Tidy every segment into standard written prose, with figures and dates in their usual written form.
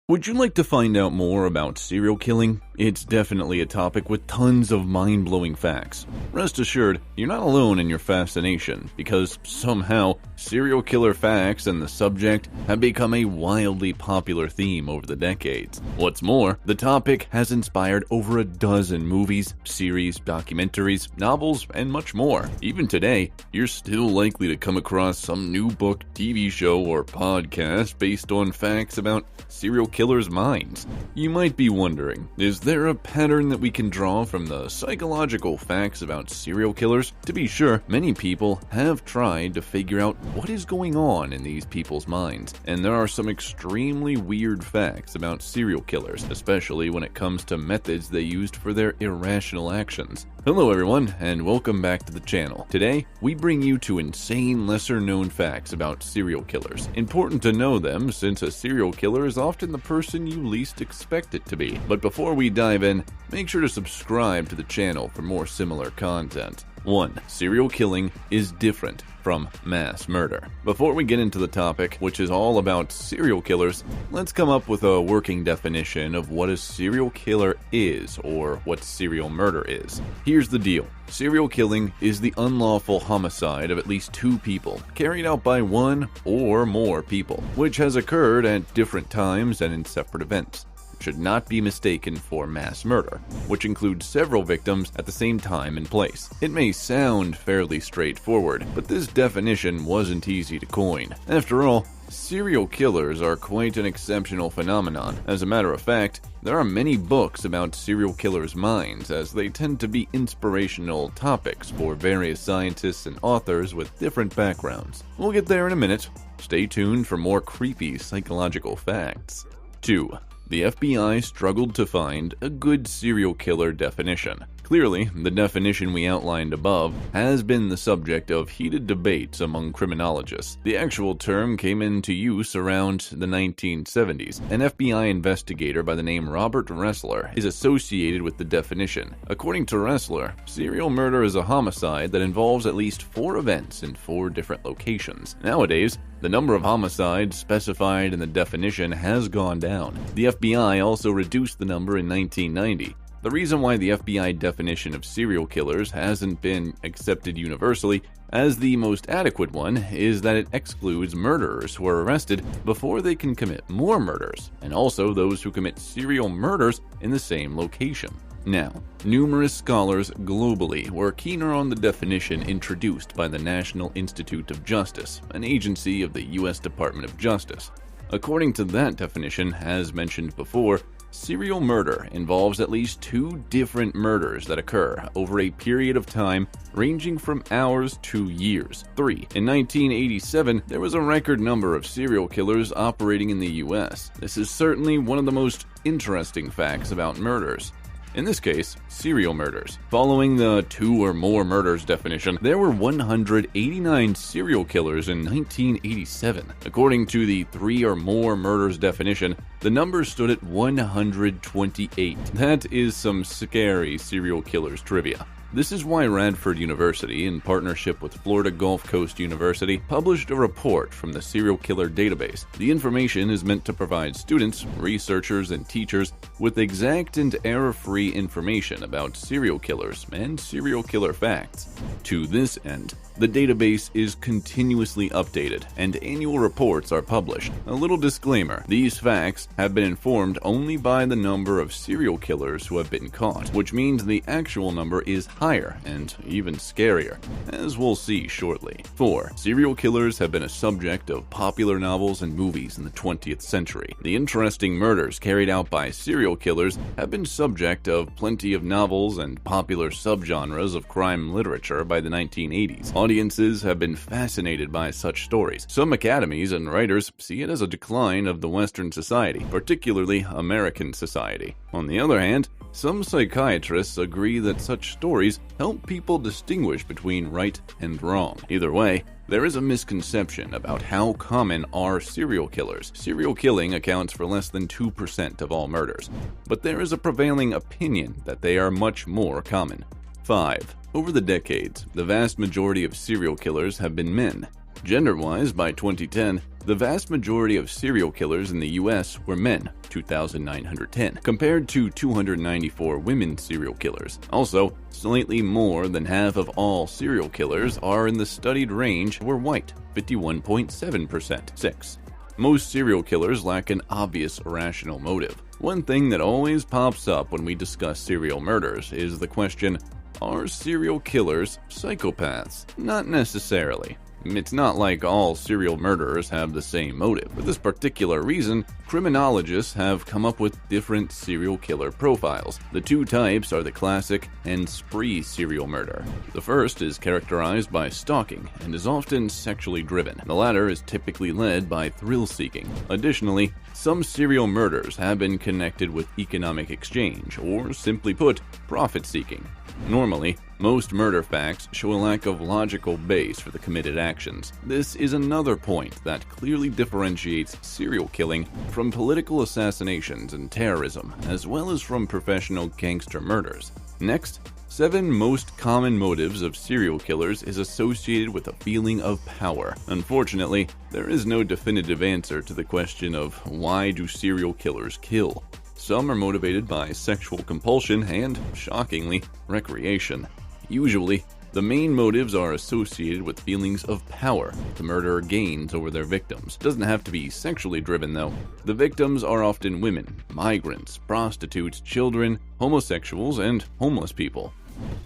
Would you like to find out more about serial killing? It's definitely a topic with tons of mind-blowing facts. Rest assured, you're not alone in your fascination, because somehow, serial killer facts and the subject have become a wildly popular theme over the decades. What's more, the topic has inspired over a dozen movies, series, documentaries, novels, and much more. Even today, you're still likely to come across some new book, TV show, or podcast based on facts about serial killers' minds. You might be wondering, is there a pattern that we can draw from the psychological facts about serial killers? To be sure, many people have tried to figure out what is going on in these people's minds, and there are some extremely weird facts about serial killers, especially when it comes to methods they used for their irrational actions. Hello everyone, and welcome back to the channel. Today, we bring you to insane lesser-known facts about serial killers. Important to know them, since a serial killer is often the person you least expect it to be. But before we dive in, make sure to subscribe to the channel for more similar content. 1. Serial killing is different from mass murder. Before we get into the topic, which is all about serial killers, let's come up with a working definition of what a serial killer is, or what serial murder is. Here's the deal. Serial killing is the unlawful homicide of at least two people, carried out by one or more people, which has occurred at different times and in separate events. Should not be mistaken for mass murder, which includes several victims at the same time and place. It may sound fairly straightforward, but this definition wasn't easy to coin. After all, serial killers are quite an exceptional phenomenon. As a matter of fact, there are many books about serial killers' minds, as they tend to be inspirational topics for various scientists and authors with different backgrounds. We'll get there in a minute. Stay tuned for more creepy psychological facts. 2. The FBI struggled to find a good serial killer definition. Clearly, the definition we outlined above has been the subject of heated debates among criminologists. The actual term came into use around the 1970s. An FBI investigator by the name Robert Ressler is associated with the definition. According to Ressler, serial murder is a homicide that involves at least 4 events in 4 different locations. Nowadays, the number of homicides specified in the definition has gone down. The FBI also reduced the number in 1990. The reason why the FBI definition of serial killers hasn't been accepted universally as the most adequate one is that it excludes murderers who are arrested before they can commit more murders, and also those who commit serial murders in the same location. Now, numerous scholars globally were keener on the definition introduced by the National Institute of Justice, an agency of the U.S. Department of Justice. According to that definition, as mentioned before, serial murder involves at least 2 different murders that occur over a period of time ranging from hours to years. 3. In 1987, there was a record number of serial killers operating in the U.S. This is certainly one of the most interesting facts about murders. In this case, serial murders. Following the 2 or more murders definition, there were 189 serial killers in 1987. According to the 3 or more murders definition, the number stood at 128. That is some scary serial killers trivia. This is why Radford University, in partnership with Florida Gulf Coast University, published a report from the Serial Killer Database. The information is meant to provide students, researchers, and teachers with exact and error-free information about serial killers and serial killer facts. To this end, the database is continuously updated, and annual reports are published. A little disclaimer, these facts have been informed only by the number of serial killers who have been caught, which means the actual number is higher and even scarier, as we'll see shortly. 4. Serial killers have been a subject of popular novels and movies in the 20th century. The interesting murders carried out by serial killers have been subject of plenty of novels and popular subgenres of crime literature by the 1980s. Audiences have been fascinated by such stories. Some academies and writers see it as a decline of the Western society, particularly American society. On the other hand, some psychiatrists agree that such stories help people distinguish between right and wrong. Either way, there is a misconception about how common are serial killers. Serial killing accounts for less than 2% of all murders, but there is a prevailing opinion that they are much more common. 5. Over the decades, the vast majority of serial killers have been men. Gender-wise, by 2010, the vast majority of serial killers in the US were men, 2,910, compared to 294 women serial killers. Also, slightly more than half of all serial killers are in the studied range were white, 51.7%. 6. Most serial killers lack an obvious rational motive. One thing that always pops up when we discuss serial murders is the question, are serial killers psychopaths? Not necessarily. It's not like all serial murderers have the same motive. For this particular reason, criminologists have come up with different serial killer profiles. The two types are the classic and spree serial murder. The first is characterized by stalking and is often sexually driven. The latter is typically led by thrill-seeking. Additionally, some serial murders have been connected with economic exchange, or simply put, profit-seeking. Normally, most murder facts show a lack of logical base for the committed actions. This is another point that clearly differentiates serial killing from political assassinations and terrorism, as well as from professional gangster murders. Next, 7 most common motives of serial killers is associated with a feeling of power. Unfortunately, there is no definitive answer to the question of why do serial killers kill. Some are motivated by sexual compulsion and, shockingly, recreation. Usually, the main motives are associated with feelings of power the murderer gains over their victims. It doesn't have to be sexually driven, though. The victims are often women, migrants, prostitutes, children, homosexuals, and homeless people.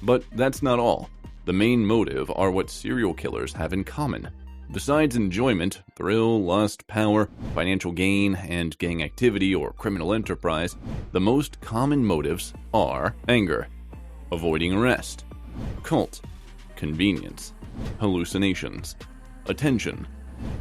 But that's not all. The main motive are what serial killers have in common. Besides enjoyment, thrill, lust, power, financial gain, and gang activity or criminal enterprise, the most common motives are anger, avoiding arrest, cult, convenience, hallucinations, attention.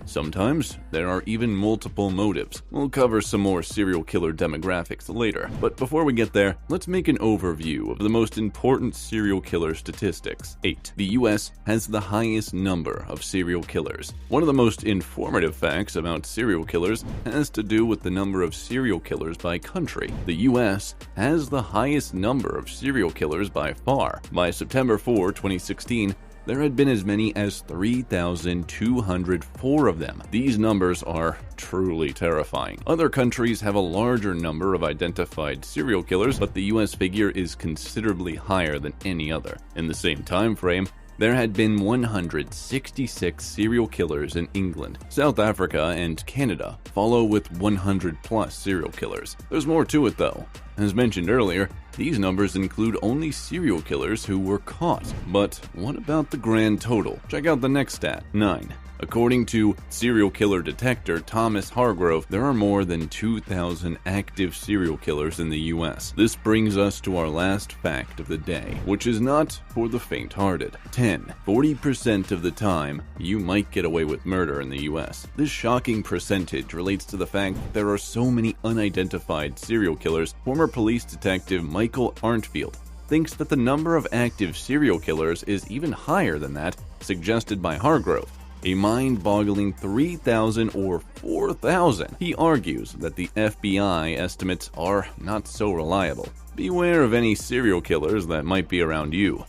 Sometimes there are even multiple motives. We'll cover some more serial killer demographics later, but before we get there, let's make an overview of the most important serial killer statistics. 8. The US has the highest number of serial killers. One of the most informative facts about serial killers has to do with the number of serial killers by country. The US has the highest number of serial killers by far. By September 4, 2016, there had been as many as 3,204 of them. These numbers are truly terrifying. Other countries have a larger number of identified serial killers, but the US figure is considerably higher than any other. In the same time frame, there had been 166 serial killers in England. South Africa and Canada follow with 100+ serial killers. There's more to it though. As mentioned earlier, these numbers include only serial killers who were caught. But what about the grand total? Check out the next stat, 9. According to serial killer detector Thomas Hargrove, there are more than 2,000 active serial killers in the US. This brings us to our last fact of the day, which is not for the faint-hearted. 10. 40% of the time, you might get away with murder in the US. This shocking percentage relates to the fact that there are so many unidentified serial killers. Former police detective Michael Arntfield thinks that the number of active serial killers is even higher than that suggested by Hargrove. A mind-boggling 3,000 or 4,000. He argues that the FBI estimates are not so reliable. Beware of any serial killers that might be around you.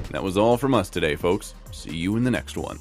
That was all from us today, folks. See you in the next one.